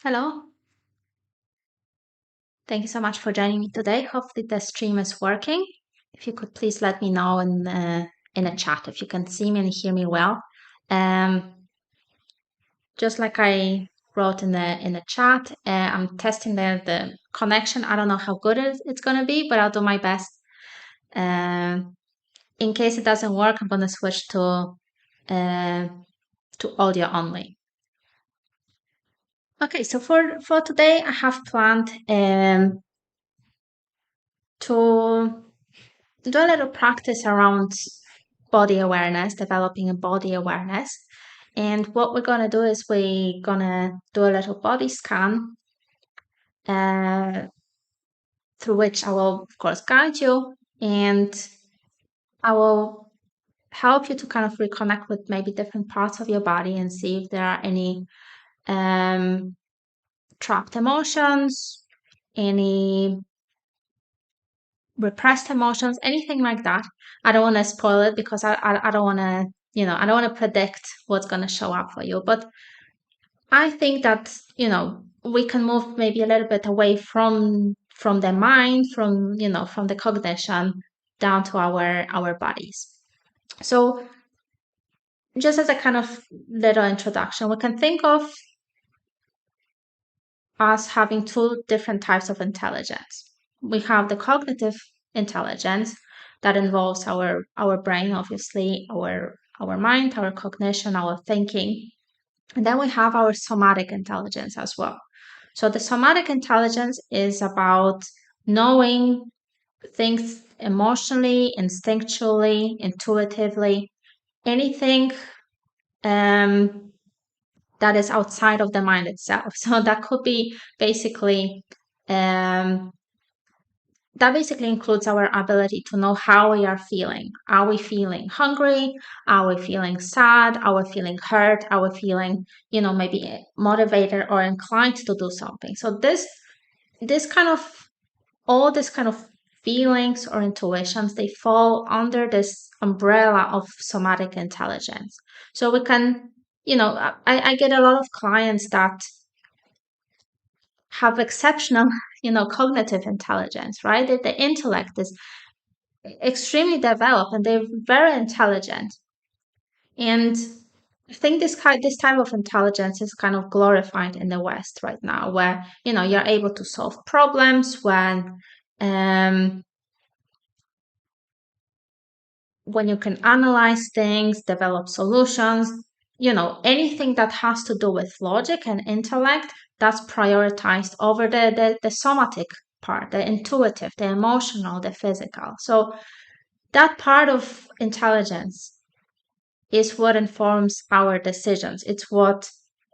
Hello. Thank you so much for joining me today. Hopefully the stream is working. If you could please let me know in a chat if you can see me and hear me well. Um, just like I wrote in the chat, I'm testing the connection. I don't know how good it's going to be, but I'll do my best. In case it doesn't work, I'm going to switch uh, to audio only. Okay, so for today, I have planned to do a little practice around body awareness, developing a body awareness. And what we're going to do is we're going to do a little body scan uh, through which I will, of course, guide you and I will help you to kind of reconnect with maybe different parts of your body and see if there are any um, trapped emotions, any repressed emotions, anything like that. I don't want to spoil it because I don't want to, I don't want to predict what's going to show up for you. But I think that, we can move maybe a little bit away from the mind, from the cognition down to our bodies. So just as a kind of little introduction, we can think of us having two different types of intelligence. We have the cognitive intelligence that involves our brain, obviously, our mind, our cognition, our thinking. And then we have our somatic intelligence as well. So the somatic intelligence is about knowing things emotionally, instinctually, intuitively, anything um, that is outside of the mind itself. So that could be basically um, that basically includes our ability to know how we are feeling. Are we feeling hungry? Are we feeling sad? Are we feeling hurt? Are we feeling, maybe motivated or inclined to do something? So this kind of all this kind of feelings or intuitions, they fall under this umbrella of somatic intelligence. So we can, I get a lot of clients that have exceptional, cognitive intelligence, right? The intellect is extremely developed and they're very intelligent. And I think this type of intelligence is kind of glorified in the West right now, where you're able to solve um, when you can analyze things, develop solutions, anything that has to do with logic and intellect, that's prioritized over the somatic part, the intuitive, the emotional, the physical. So that part of intelligence is what informs our decisions. It's what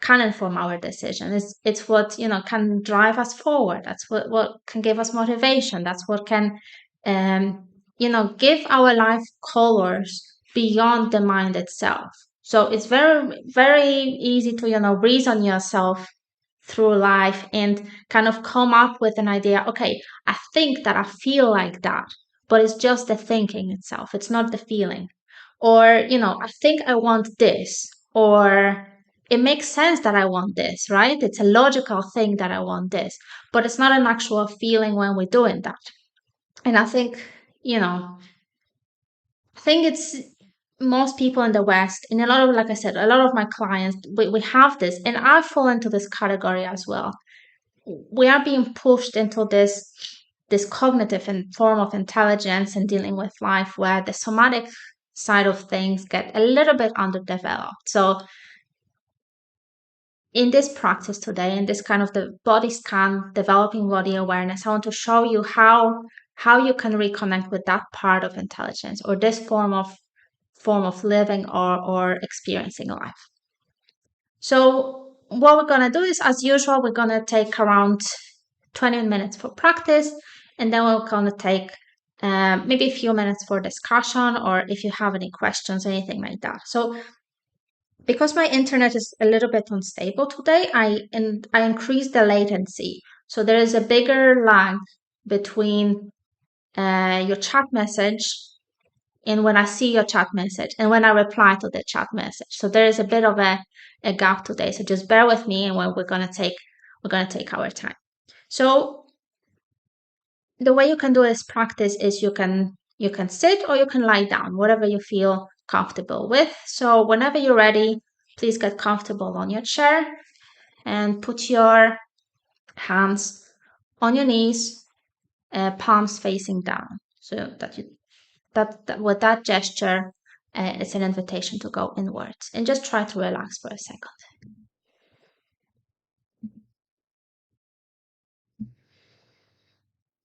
can inform our decision. It's what can drive us forward. That's what can give us motivation. That's what can give our life colors beyond the mind itself. So it's very, very easy to, reason yourself through life and kind of come up with an idea. Okay, I think that I feel like that, but it's just the thinking itself. It's not the feeling. Or, I think I want this, or it makes sense that I want this, right? It's a logical thing that I want this, but it's not an actual feeling when we're doing that. And I think, I think it's most people in the West, and a lot of, like I said, a lot of my clients, we have this, and I fall into this category as well. We are being pushed into this cognitive and form of intelligence and dealing with life where the somatic side of things get a little bit underdeveloped. So in this practice today, in this kind of the body scan, developing body awareness, I want to show you how you can reconnect with that part of intelligence or this form of living or experiencing life. So what we're gonna do is, as usual, we're gonna take around 20 minutes for practice, and then we're gonna take maybe a few minutes for discussion, or if you have any questions, anything like that. So because my internet is a little bit unstable today, I increased the latency. So there is a bigger lag between your chat message and when I see your chat message and when I reply to the chat message. So there is a bit of a gap today. So just bear with me and when we're going to take we're going to take our time. So the way you can do this practice is you can sit or you can lie down, whatever you feel comfortable with. So whenever you're ready, please get comfortable on your chair and put your hands on your knees, palms facing down, so that with that gesture, it's an invitation to go inwards, and just try to relax for a second.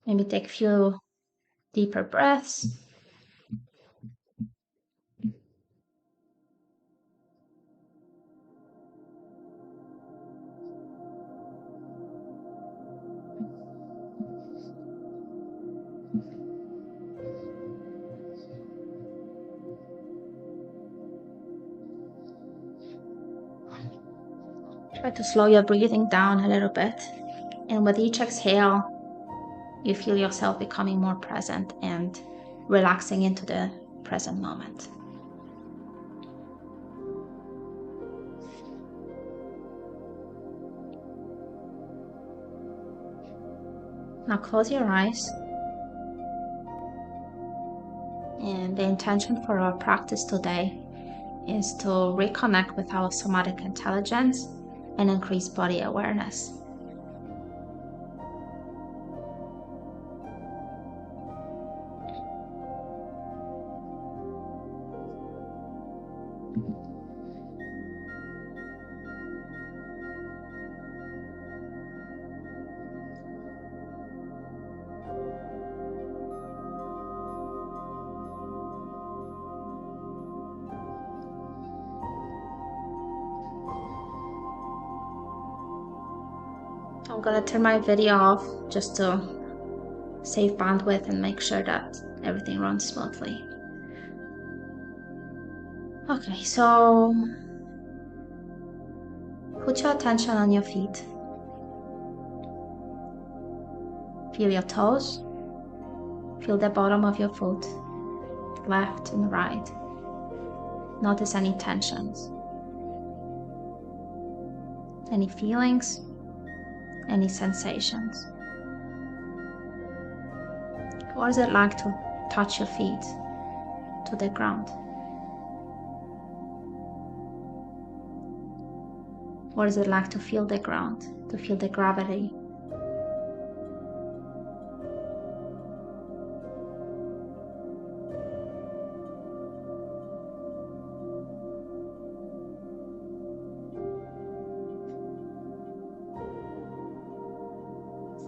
Maybe take a few deeper breaths. Try to slow your breathing down a little bit. And with each exhale, you feel yourself becoming more present and relaxing into the present moment. Now close your eyes. And the intention for our practice today is to reconnect with our somatic intelligence and increase body awareness. I'm gonna turn my video off just to save bandwidth and make sure that everything runs smoothly. Okay, so put your attention on your feet. Feel your toes. Feel the bottom of your foot, left and right. Notice any tensions, any feelings, any sensations. What is it like to touch your feet to the ground? What is it like to feel the ground, to feel the gravity?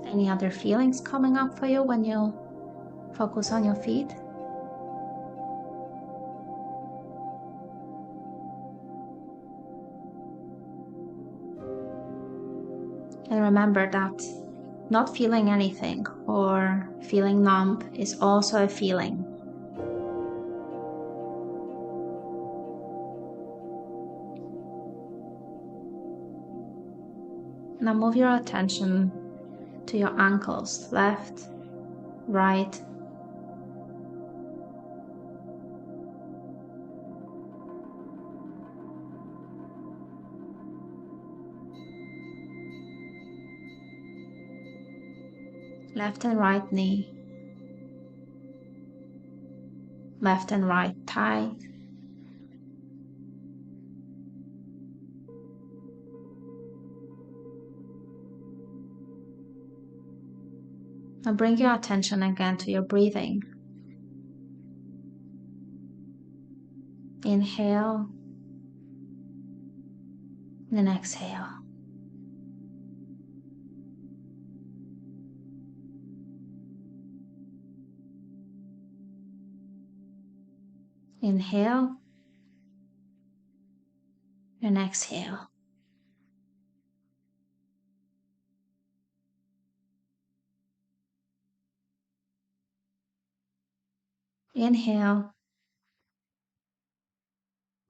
Any other feelings coming up for you when you focus on your feet? And remember that not feeling anything or feeling numb is also a feeling. Now move your attention to your ankles, left, right. Left and right knee, left and right thigh, now bring your attention again to your breathing. Inhale, then exhale. Inhale and exhale. Inhale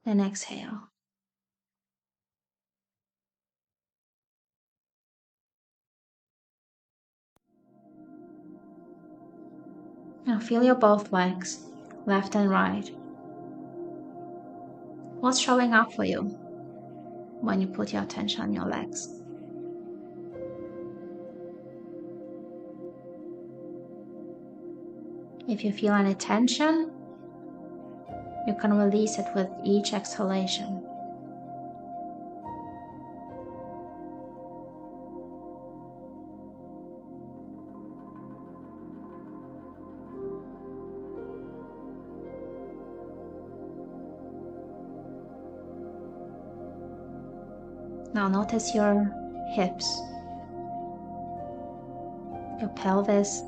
and exhale. Now feel your both legs, left and right. What's showing up for you when you put your attention on your legs? If you feel any tension, you can release it with each exhalation. Now notice your hips, your pelvis,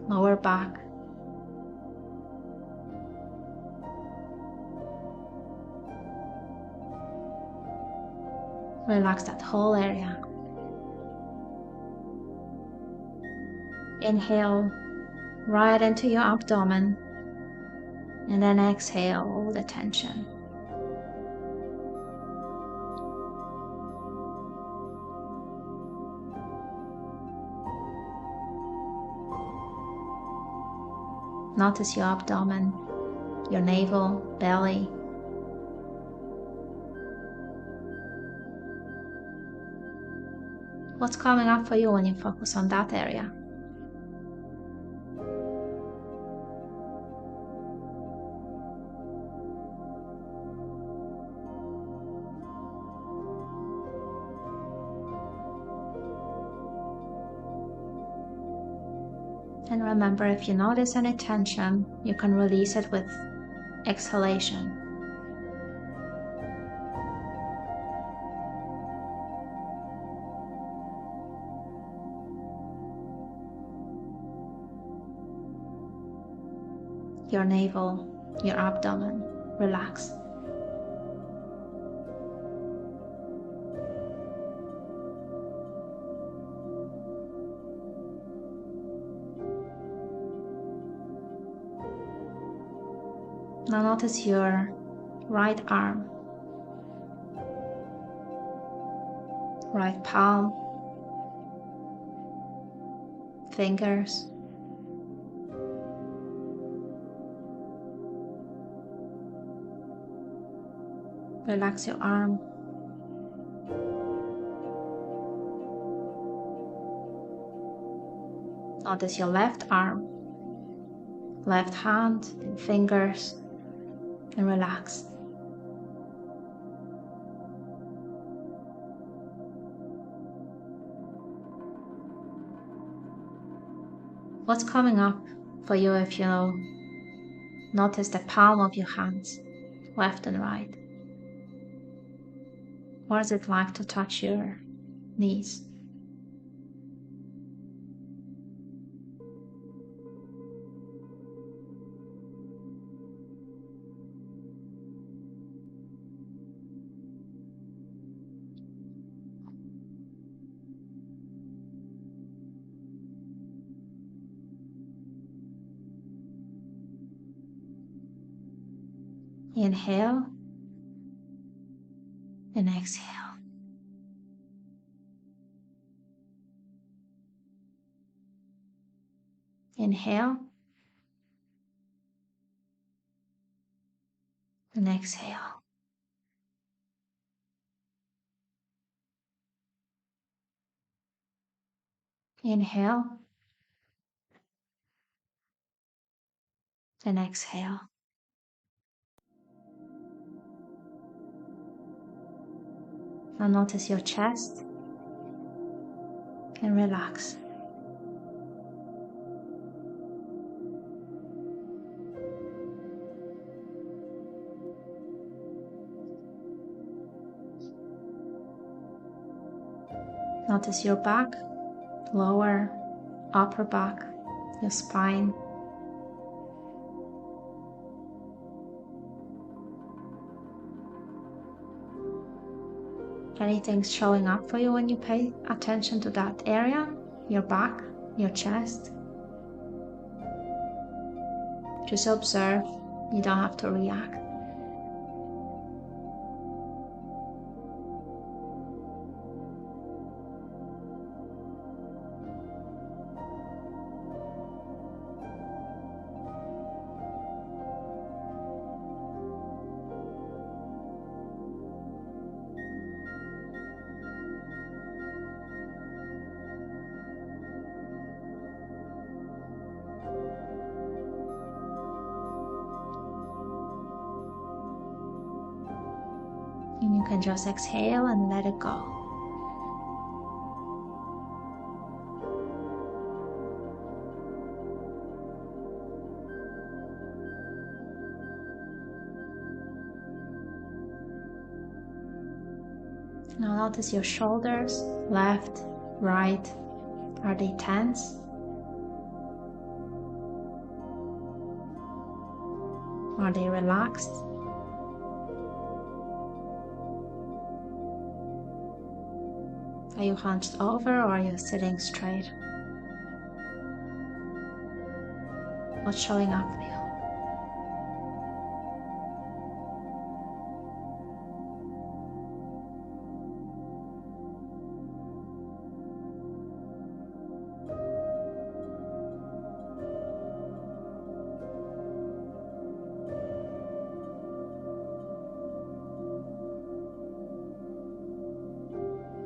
lower back. Relax that whole area. Inhale right into your abdomen, and then exhale all the tension. Notice your abdomen, your navel, belly. What's coming up for you when you focus on that area? And remember, if you notice any tension, you can release it with exhalation. Your navel, your abdomen, relax. Now notice your right arm, right palm, fingers. Relax your arm. Notice your left arm, left hand, and fingers, and relax. What's coming up for you if you notice the palm of your hands, left and right? What is it like to touch your knees? Inhale and exhale. Inhale and exhale. Inhale and exhale. Now notice your chest and relax. Notice your back, lower, upper back, your spine. Anything showing up for you when you pay attention to that area? Your back, your chest? Just observe, you don't have to react. And you can just exhale and let it go. Now notice your shoulders, left, right. Are they tense? Are they relaxed? Are you hunched over or are you sitting straight? What's showing up for you?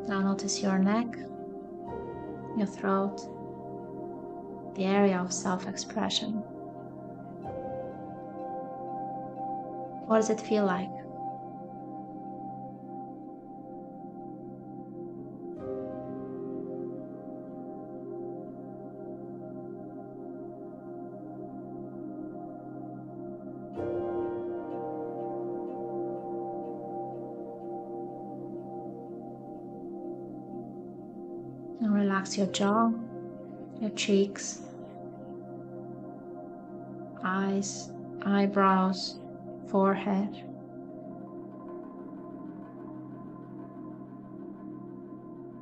Now notice your neck, your throat, the area of self-expression. What does it feel like? Now relax your jaw, your cheeks, eyes, eyebrows, forehead.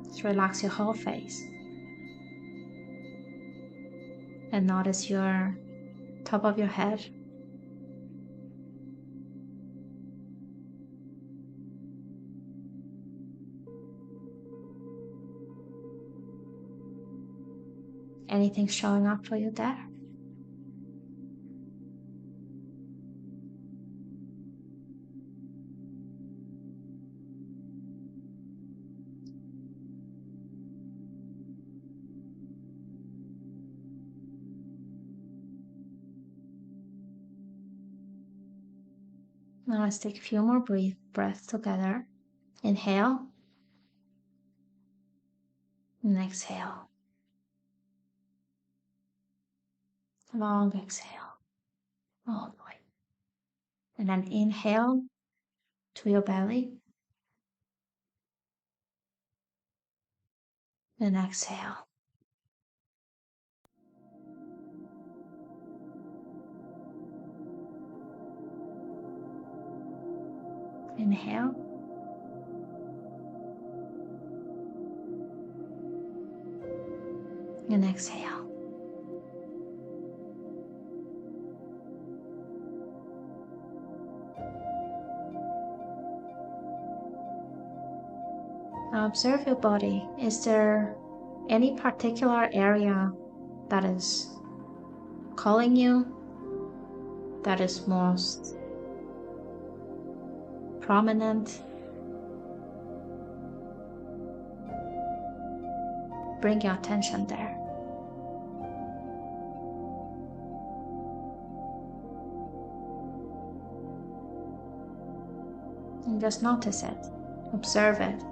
Just relax your whole face. And notice your top of your head. Anything showing up for you there? Now let's take a few more breaths together. Inhale and exhale. Long exhale all the way. And then inhale to your belly. And exhale. Inhale. And exhale. Now observe your body. Is there any particular area that is calling you, that is most prominent? Bring your attention there. And just notice it, observe it,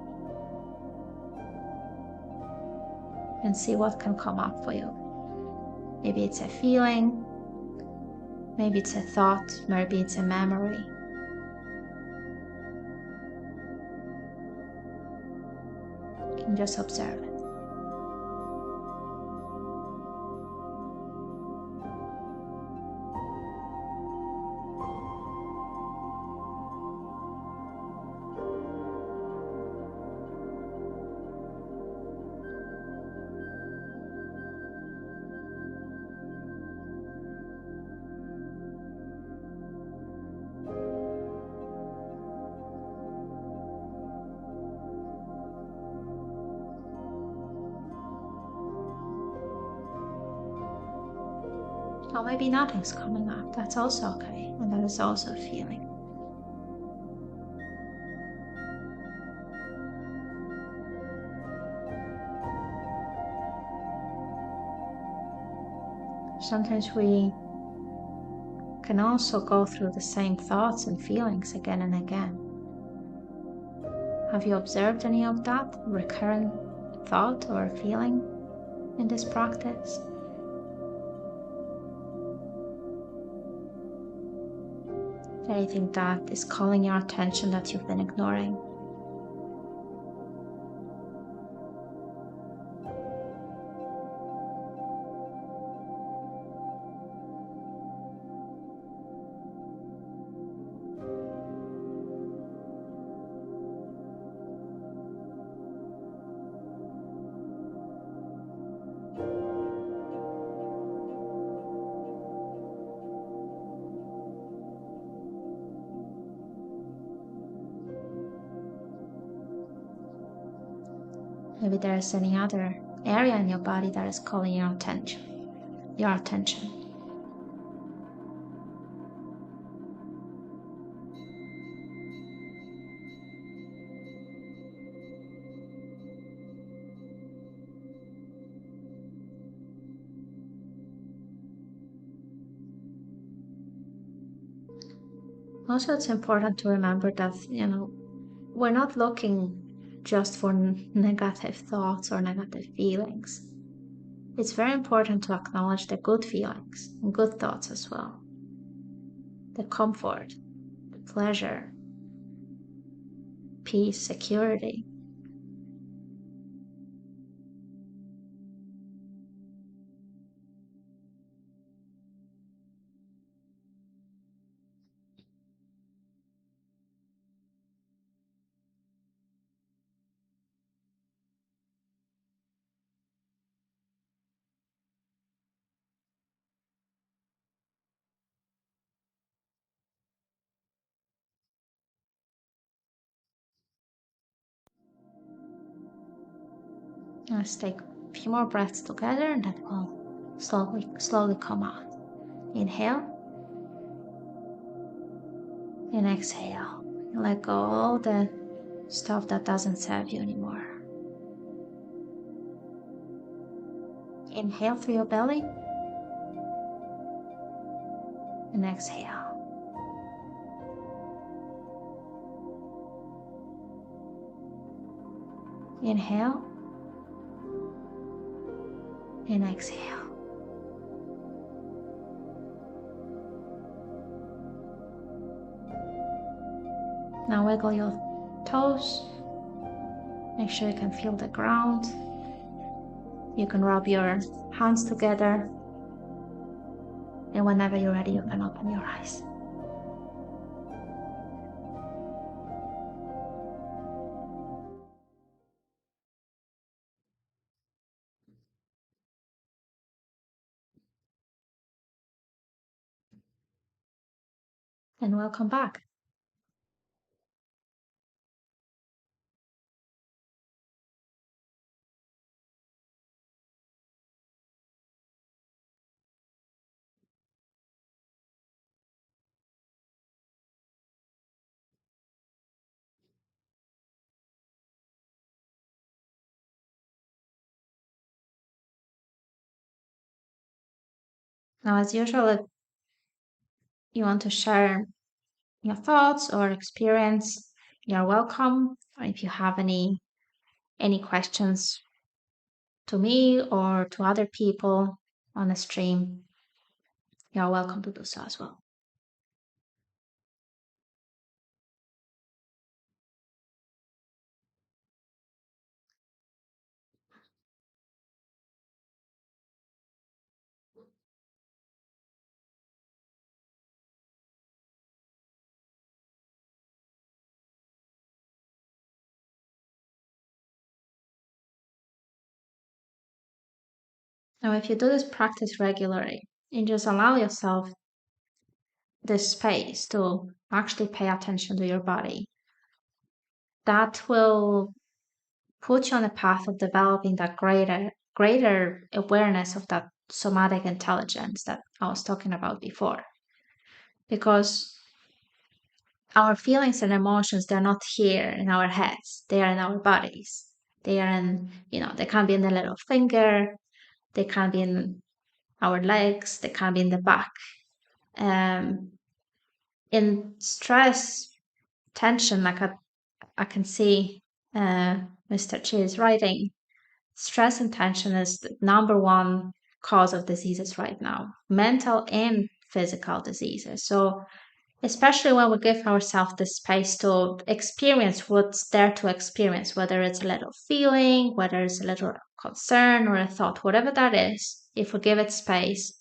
and see what can come up for you. Maybe it's a feeling, maybe it's a thought, maybe it's a memory. And just observe it. Or maybe nothing's coming up. That's also okay. And that is also a feeling. Sometimes we can also go through the same thoughts and feelings again and again. Have you observed any of that recurrent thought or feeling in this practice? Anything that is calling your attention that you've been ignoring? Maybe there's any other area in your body that is calling your attention. Your attention. Also, it's important to remember that, we're not looking just for negative thoughts or negative feelings. It's very important to acknowledge the good feelings and good thoughts as well. The comfort, the pleasure, peace, security. Let's take a few more breaths together and then we'll slowly come out. Inhale and exhale. Let go all the stuff that doesn't serve you anymore. Inhale through your belly and exhale. Inhale and exhale. Now wiggle your toes. Make sure you can feel the ground. You can rub your hands together. And whenever you're ready, you can open your eyes. And welcome back. Now, as usual, if you want to share your thoughts or experience, you're welcome. If you have any questions to me or to other people on the stream, you're welcome to do so as well. Now, if you do this practice regularly, and just allow yourself this space to actually pay attention to your body, that will put you on a path of developing that greater awareness of that somatic intelligence that I was talking about before. Because our feelings and emotions, they're not here in our heads, they are in our bodies. They are in, they can be in the little finger, they can be in our legs, they can be in the back. In stress, tension, like I can see uh, Mr. Chi is writing, stress and tension is the number one cause of diseases right now, mental and physical diseases. So, especially when we give ourselves the space to experience what's there to experience, whether it's a little feeling, whether it's a little concern or a thought, whatever that is, if we give it space,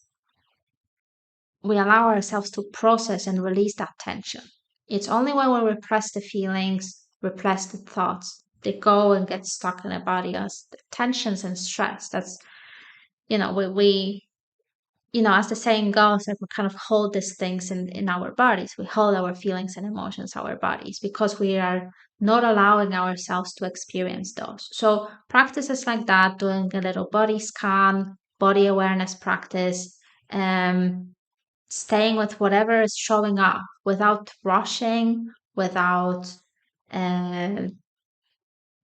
we allow ourselves to process and release that tension. It's only when we repress the feelings, repress the thoughts, they go and get stuck in the body as the tensions and stress. That's, we as the saying goes, that we kind of hold these things in our bodies. We hold our feelings and emotions, our bodies, because we are not allowing ourselves to experience those. So practices like that, doing a little body scan, body awareness practice, um, staying with whatever is showing up without rushing, without uh,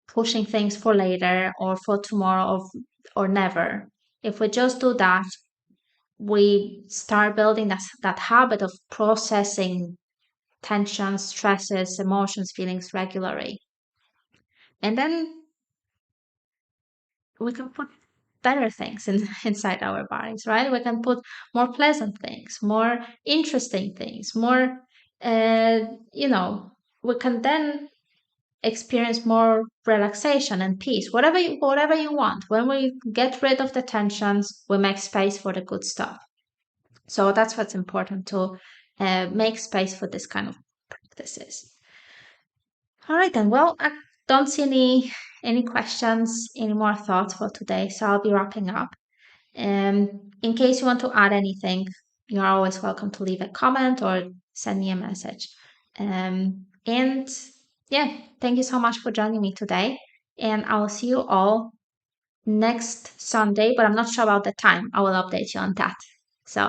pushing things for later or for tomorrow or never. If we just do that, we start building that habit of processing tensions, stresses, emotions, feelings regularly. And then we can put better things inside our bodies, right? We can put more pleasant things, more interesting things, more, uh, you know, we can then experience more relaxation and peace, whatever you want. When we get rid of the tensions, we make space for the good stuff. So that's what's important to make space for this kind of practices. All right, then. Well, I don't see any questions, any more thoughts for today, so I'll be wrapping up. In case you want to add anything, you're always welcome to leave a comment or send me a message. And yeah, thank you so much for joining me today. And I will see you all next Sunday, but I'm not sure about the time. I will update you on that. So